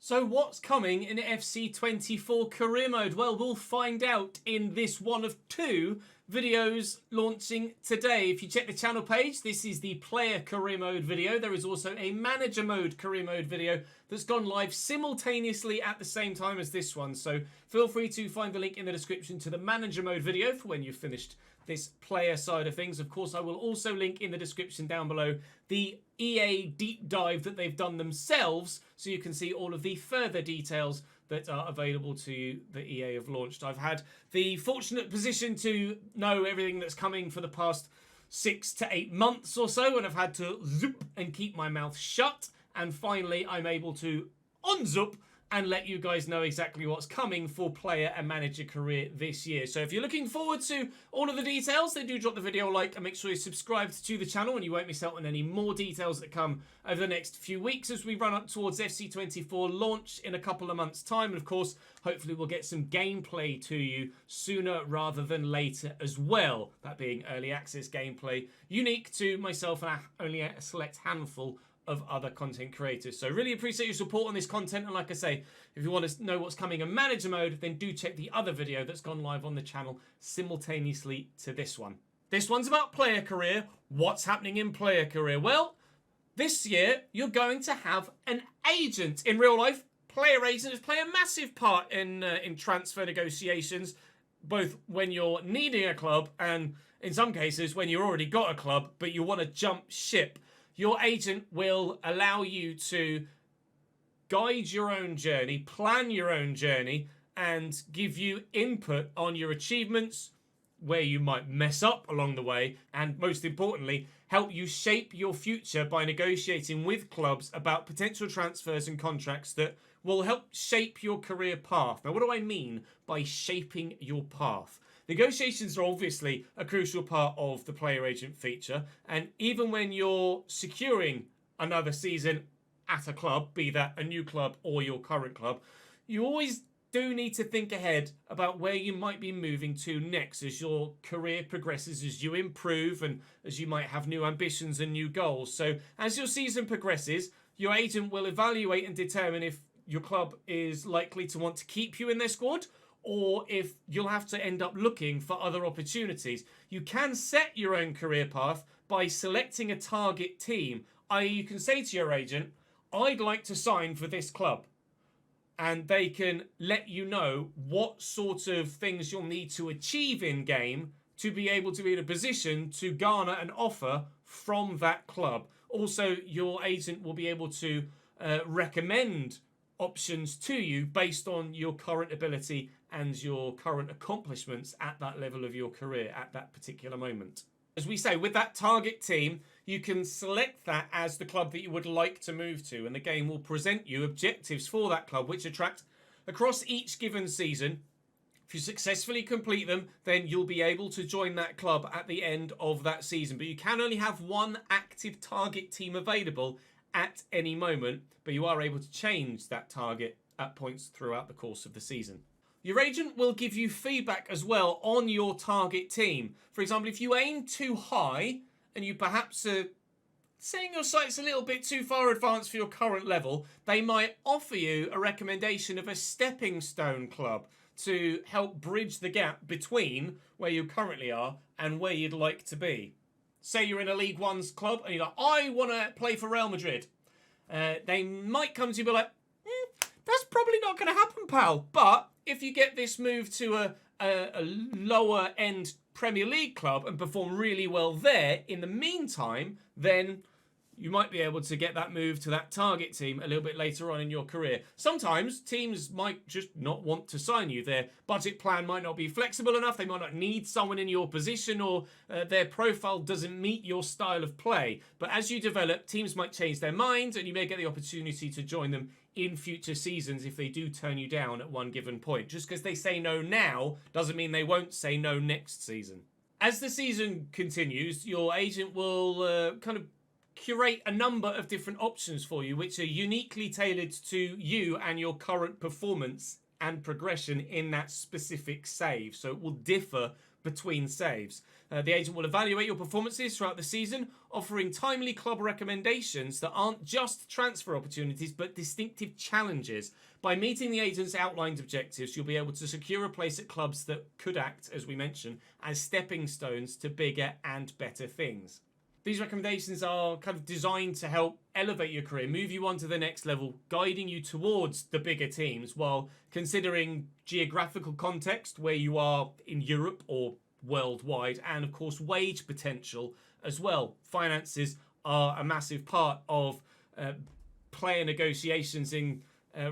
So what's coming in FC24 career mode? Well, we'll find out in this one of two videos launching today. If you check the channel page, this is the player career mode video. There is also a manager mode career mode video that's gone live simultaneously at the same time as this one. So feel free to find the link in the description to the manager mode video for when you've finished this player side of things. Of course, I will also link in the description down below the EA deep dive that they've done themselves, so you can see all of the further details that are available to you that EA have launched. I've had the fortunate position to know everything that's coming for the past 6 to 8 months or so, and I've had to zoop and keep my mouth shut, and finally I'm able to unzoop and let you guys know exactly what's coming for player and manager career this year. So if you're looking forward to all of the details, then do drop the video a like and make sure you're subscribed to the channel and you won't miss out on any more details that come over the next few weeks as we run up towards FC24 launch in a couple of months' time. And of course, hopefully we'll get some gameplay to you sooner rather than later as well. That being early access gameplay, unique to myself and only a select handful of other content creators. So really appreciate your support on this content, and like I say, if you want to know what's coming in manager mode, then do check the other video that's gone live on the channel simultaneously to this one. This one's about player career. What's happening in player career? Well, this year you're going to have an agent. In real life, player agents play a massive part in transfer negotiations, both when you're needing a club and in some cases when you've already got a club but you want to jump ship. Your agent will allow you to guide your own journey, plan your own journey, and give you input on your achievements, where you might mess up along the way, and most importantly, help you shape your future by negotiating with clubs about potential transfers and contracts that will help shape your career path. Now, what do I mean by shaping your path? Negotiations are obviously a crucial part of the player agent feature, and even when you're securing another season at a club, be that a new club or your current club, you always do need to think ahead about where you might be moving to next as your career progresses, as you improve, and as you might have new ambitions and new goals. So as your season progresses, your agent will evaluate and determine if your club is likely to want to keep you in their squad, or if you'll have to end up looking for other opportunities. You can set your own career path by selecting a target team, i.e. you can say to your agent, I'd like to sign for this club. And they can let you know what sort of things you'll need to achieve in game to be able to be in a position to garner an offer from that club. Also, your agent will be able to recommend options to you based on your current ability and your current accomplishments at that level of your career at that particular moment. As we say, with that target team, you can select that as the club that you would like to move to, and the game will present you objectives for that club which attract across each given season. If you successfully complete them, then you'll be able to join that club at the end of that season. But you can only have one active target team available at any moment, but you are able to change that target at points throughout the course of the season. Your agent will give you feedback as well on your target team. For example, if you aim too high and you perhaps are setting your sights a little bit too far advanced for your current level, they might offer you a recommendation of a stepping stone club to help bridge the gap between where you currently are and where you'd like to be. Say you're in a League One's club and you're like, I want to play for Real Madrid. They might come to you and be like, that's probably not going to happen, pal. But if you get this move to a lower end Premier League club and perform really well there in the meantime, then you might be able to get that move to that target team a little bit later on in your career. Sometimes teams might just not want to sign you. Their budget plan might not be flexible enough. They might not need someone in your position, or their profile doesn't meet your style of play. But as you develop, teams might change their minds and you may get the opportunity to join them in future seasons if they do turn you down at one given point. Just because they say no now doesn't mean they won't say no next season. As the season continues, your agent will kind of curate a number of different options for you which are uniquely tailored to you and your current performance and progression in that specific save. So it will differ between saves. The agent will evaluate your performances throughout the season, offering timely club recommendations that aren't just transfer opportunities but distinctive challenges. By meeting the agent's outlined objectives, you'll be able to secure a place at clubs that could act, as we mentioned, as stepping stones to bigger and better things. These recommendations are kind of designed to help elevate your career, move you on to the next level, guiding you towards the bigger teams while considering geographical context, where you are in Europe or worldwide, and of course wage potential as well. Finances are a massive part of player negotiations in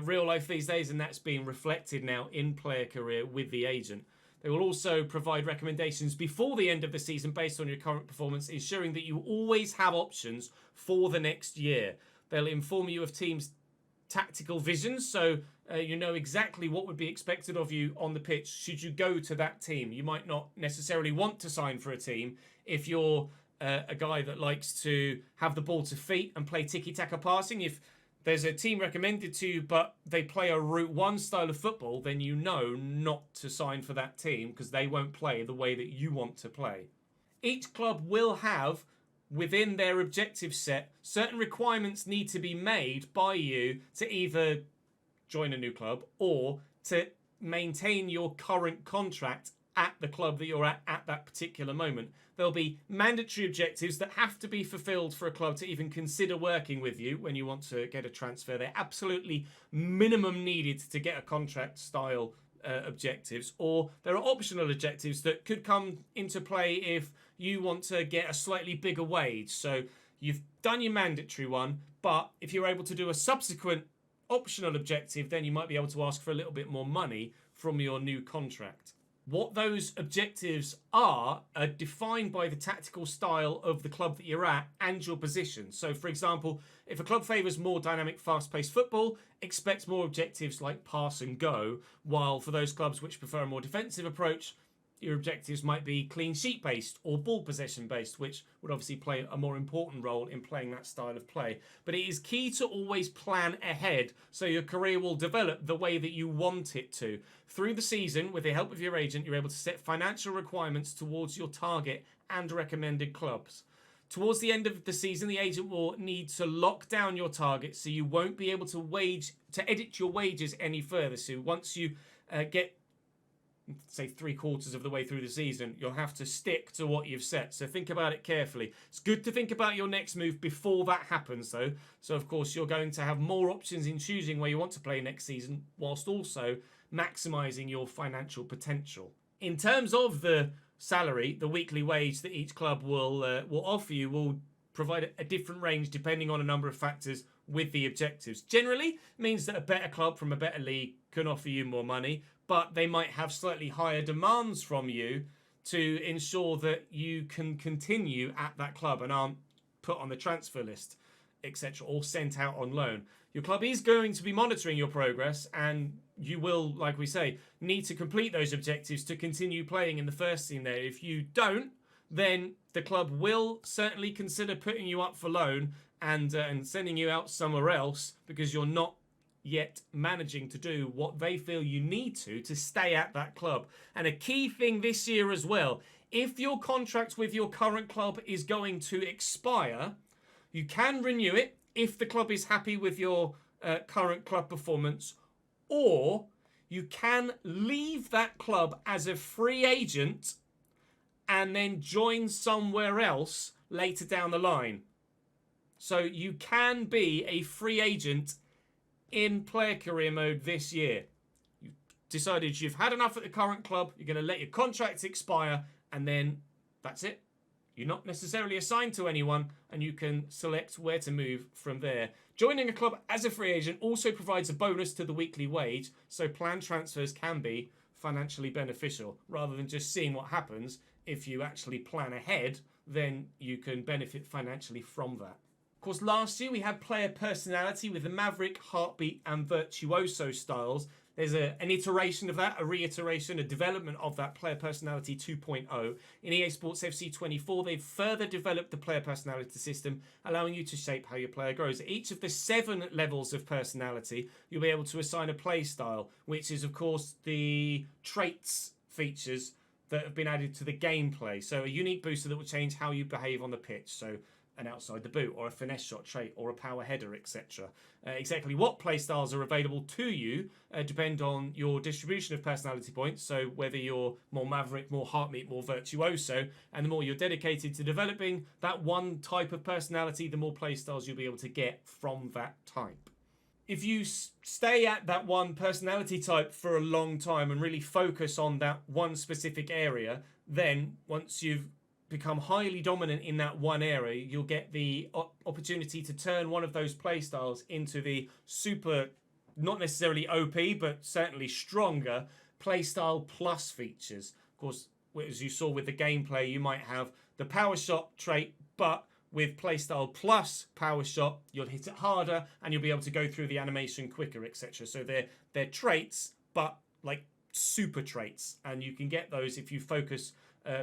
real life these days, and that's being reflected now in player career with the agent. They will also provide recommendations before the end of the season based on your current performance, ensuring that you always have options for the next year. They'll inform you of teams' tactical visions, so you know exactly what would be expected of you on the pitch should you go to that team. You might not necessarily want to sign for a team if you're a guy that likes to have the ball to feet and play tiki-taka passing. If there's a team recommended to you, but they play a Route 1 style of football, then you know not to sign for that team because they won't play the way that you want to play. Each club will have, within their objective set, certain requirements need to be made by you to either join a new club or to maintain your current contract at the club that you're at that particular moment. There'll be mandatory objectives that have to be fulfilled for a club to even consider working with you when you want to get a transfer. They're absolutely minimum needed to get a contract style objectives, or there are optional objectives that could come into play if you want to get a slightly bigger wage. So you've done your mandatory one, but if you're able to do a subsequent optional objective, then you might be able to ask for a little bit more money from your new contract. What those objectives are defined by the tactical style of the club that you're at and your position. So, for example, if a club favours more dynamic, fast-paced football, expect more objectives like pass and go, while for those clubs which prefer a more defensive approach, your objectives might be clean sheet based or ball possession based, which would obviously play a more important role in playing that style of play. But it is key to always plan ahead so your career will develop the way that you want it to. Through the season, with the help of your agent, you're able to set financial requirements towards your target and recommended clubs. Towards the end of the season, the agent will need to lock down your target so you won't be able to edit your wages any further. So once you get, say, 3/4 of the way through the season, you'll have to stick to what you've set. So think about it carefully. It's good to think about your next move before that happens, though. So, of course, you're going to have more options in choosing where you want to play next season, whilst also maximising your financial potential. In terms of the salary, the weekly wage that each club will offer you will provide a different range depending on a number of factors with the objectives. Generally, it means that a better club from a better league can offer you more money, but they might have slightly higher demands from you to ensure that you can continue at that club and aren't put on the transfer list, etc., or sent out on loan. Your club is going to be monitoring your progress, and you will, like we say, need to complete those objectives to continue playing in the first team there. If you don't, then the club will certainly consider putting you up for loan and sending you out somewhere else because you're not yet managing to do what they feel you need to stay at that club. And a key thing this year as well, if your contract with your current club is going to expire, you can renew it if the club is happy with your current club performance, or you can leave that club as a free agent and then join somewhere else later down the line. So you can be a free agent in player career mode this year. You've decided you've had enough at the current club, you're going to let your contract expire, and then that's it. You're not necessarily assigned to anyone, and you can select where to move from there. Joining a club as a free agent also provides a bonus to the weekly wage, so planned transfers can be financially beneficial. Rather than just seeing what happens, if you actually plan ahead, then you can benefit financially from that. Of course, last year we had player personality with the Maverick, Heartbeat and Virtuoso styles. There's an iteration of that, a reiteration, a development of that player personality 2.0. In EA Sports FC 24, they've further developed the player personality system, allowing you to shape how your player grows. At each of the 7 levels of personality, you'll be able to assign a play style, which is, of course, the traits features that have been added to the gameplay. So a unique booster that will change how you behave on the pitch. So an outside the boot, or a finesse shot trait, or a power header, etc. Exactly what playstyles are available to you depend on your distribution of personality points. So whether you're more maverick, more heartbeat, more virtuoso, and the more you're dedicated to developing that one type of personality, the more playstyles you'll be able to get from that type. If you stay at that one personality type for a long time and really focus on that one specific area, then once you've become highly dominant in that one area, you'll get the opportunity to turn one of those playstyles into the super, not necessarily OP, but certainly stronger playstyle plus features. Of course, as you saw with the gameplay, you might have the power shot trait, but with playstyle plus power shot, you'll hit it harder and you'll be able to go through the animation quicker, etc. So they're traits, but like super traits, and you can get those if you focus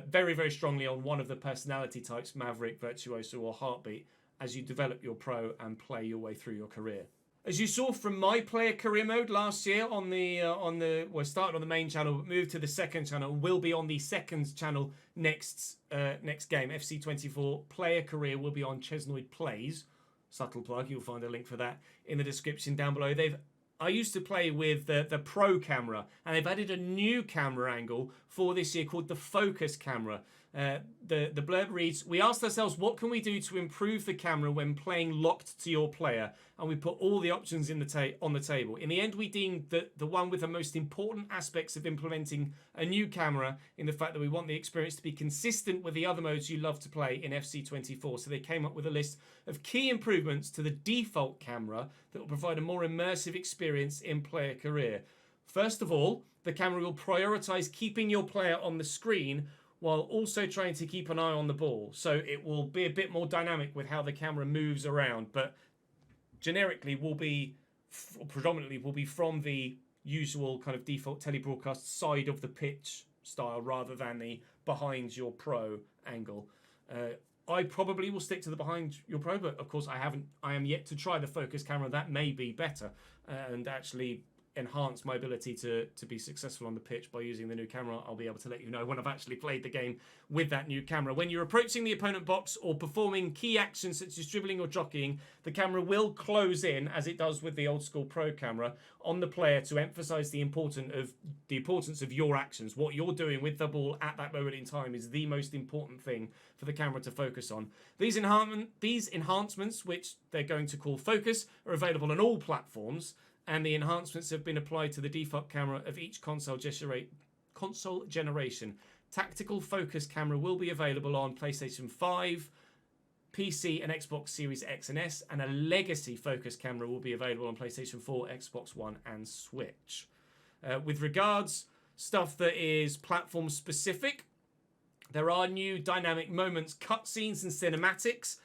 very, very strongly on one of the personality types, Maverick, Virtuoso, or Heartbeat, as you develop your pro and play your way through your career. As you saw from my player career mode last year started on the main channel, but moved to the second channel, will be on the second channel next game, FC24 player career will be on Chesnoid Plays. Subtle plug, you'll find a link for that in the description down below. I used to play with the Pro camera, and they've added a new camera angle for this year called the Focus camera. The blurb reads, "We asked ourselves, what can we do to improve the camera when playing locked to your player? And we put all the options on the table. In the end, we deemed that the one with the most important aspects of implementing a new camera in the fact that we want the experience to be consistent with the other modes you love to play in FC24. So they came up with a list of key improvements to the default camera that will provide a more immersive experience in player career. First of all, the camera will prioritize keeping your player on the screen while also trying to keep an eye on the ball. So it will be a bit more dynamic with how the camera moves around, but generically predominantly will be from the usual kind of default telebroadcast side of the pitch style rather than the behind your pro angle. I probably will stick to the behind your pro, but of course I am yet to try the focus camera. That may be better and actually enhance my ability to be successful on the pitch by using the new camera. I'll be able to let you know when I've actually played the game with that new camera. When you're approaching the opponent box or performing key actions such as dribbling or jockeying, the camera will close in, as it does with the old school pro camera, on the player to emphasize the importance of your actions. What you're doing with the ball at that moment in time is the most important thing for the camera to focus on. These enhancements, which they're going to call Focus, are available on all platforms, and the enhancements have been applied to the default camera of each console generation. Tactical focus camera will be available on PlayStation 5, PC and Xbox Series X and S, and a legacy focus camera will be available on PlayStation 4, Xbox One and Switch. With regards stuff that is platform specific, there are new dynamic moments, cutscenes and cinematics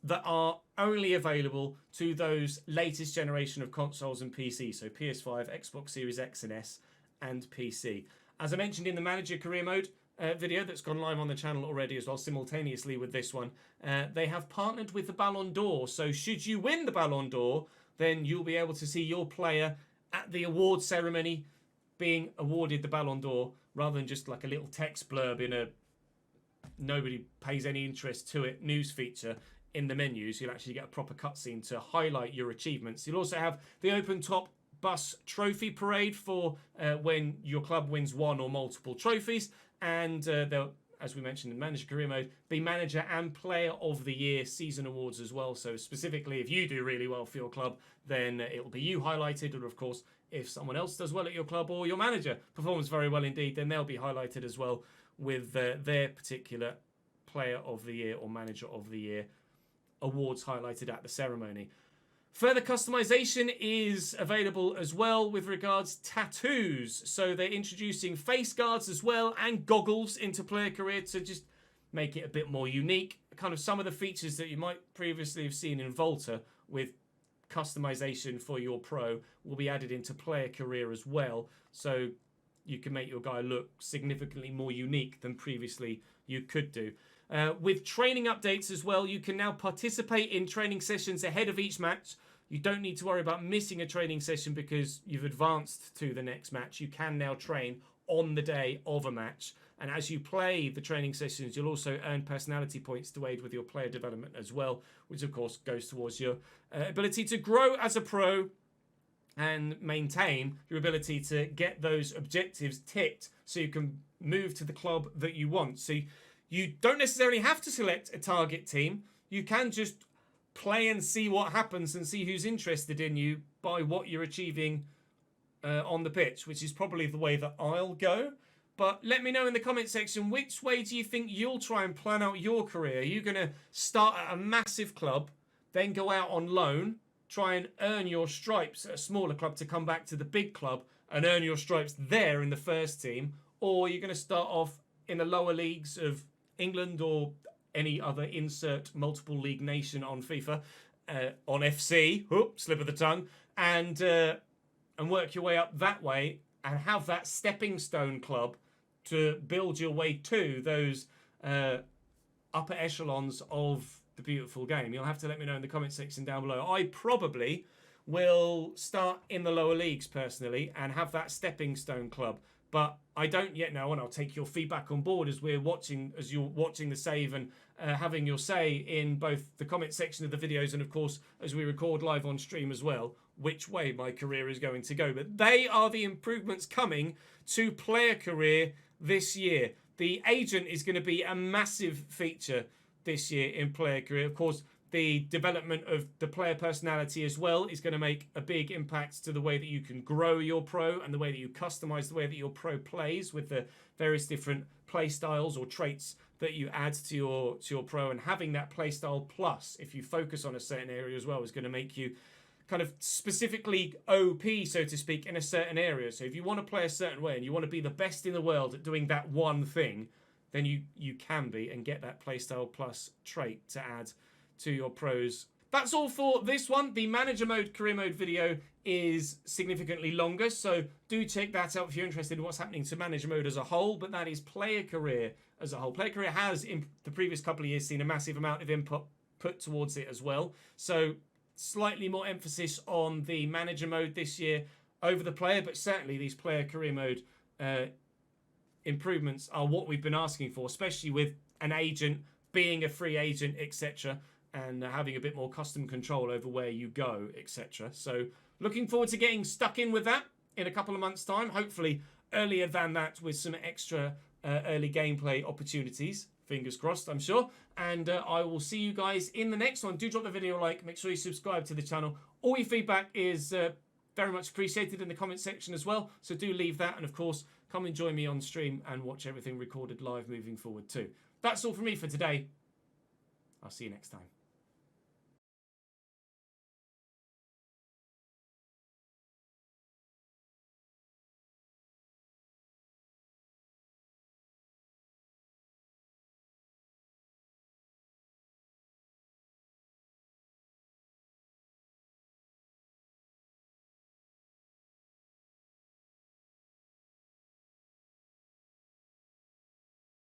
that are only available to those latest generation of consoles and PC, so PS5, Xbox Series X and S, and PC. As I mentioned in the Manager Career Mode video that's gone live on the channel already as well, simultaneously with this one, they have partnered with the Ballon d'Or, so should you win the Ballon d'Or, then you'll be able to see your player at the award ceremony being awarded the Ballon d'Or, rather than just like a little text blurb in a nobody pays any interest to it news feature in the menus. You'll actually get a proper cutscene to highlight your achievements. You'll also have the open top bus trophy parade for when your club wins one or multiple trophies, and they'll, as we mentioned in Manager Career Mode, be Manager and Player of the Year season awards as well. So specifically, if you do really well for your club, then it will be you highlighted, or of course, if someone else does well at your club or your manager performs very well indeed, then they'll be highlighted as well with their particular Player of the Year or Manager of the Year awards highlighted at the ceremony. Further customization is available as well with regards tattoos. So they're introducing face guards as well and goggles into player career to just make it a bit more unique. Kind of some of the features that you might previously have seen in Volta with customization for your pro will be added into player career as well. So you can make your guy look significantly more unique than previously you could do. With training updates as well, you can now participate in training sessions ahead of each match. You don't need to worry about missing a training session because you've advanced to the next match. You can now train on the day of a match. And as you play the training sessions, you'll also earn personality points to aid with your player development as well, which of course goes towards your ability to grow as a pro and maintain your ability to get those objectives ticked so you can move to the club that you want. So you don't necessarily have to select a target team. You can just play and see what happens and see who's interested in you by what you're achieving on the pitch, which is probably the way that I'll go. But let me know in the comment section, which way do you think you'll try and plan out your career? Are you going to start at a massive club, then go out on loan, try and earn your stripes at a smaller club to come back to the big club and earn your stripes there in the first team? Or you're going to start off in the lower leagues of England or any other insert multiple league nation on FIFA, on FC, slip of the tongue, and work your way up that way and have that stepping stone club to build your way to those upper echelons of the beautiful game. You'll have to let me know in the comment section down below. I probably will start in the lower leagues personally and have that stepping stone club, but I don't yet know, and I'll take your feedback on board as you're watching the save and having your say in both the comment section of the videos and of course as we record live on stream as well, which way my career is going to go. But they are the improvements coming to player career this year. The agent is going to be a massive feature this year in player career. Of course, the development of the player personality as well is going to make a big impact to the way that you can grow your pro and the way that you customize the way that your pro plays with the various different play styles or traits that you add to your pro. And having that play style plus, if you focus on a certain area as well, is going to make you kind of specifically OP, so to speak, in a certain area. So if you want to play a certain way and you want to be the best in the world at doing that one thing, then you can be and get that playstyle plus trait to add to your pros. That's all for this one. The manager mode, career mode video is significantly longer, so do check that out if you're interested in what's happening to manager mode as a whole, but that is player career as a whole. Player career has, in the previous couple of years, seen a massive amount of input put towards it as well. So slightly more emphasis on the manager mode this year over the player, but certainly these player career mode improvements are what we've been asking for, especially with an agent being a free agent, etc., and having a bit more custom control over where you go, etc. So looking forward to getting stuck in with that in a couple of months' time, hopefully earlier than that with some extra early gameplay opportunities. Fingers crossed, I'm sure. And I will see you guys in the next one. Do drop the video a like. Make sure you subscribe to the channel. All your feedback is very much appreciated in the comment section as well. So do leave that. And of course, come and join me on stream and watch everything recorded live moving forward too. That's all from me for today. I'll see you next time.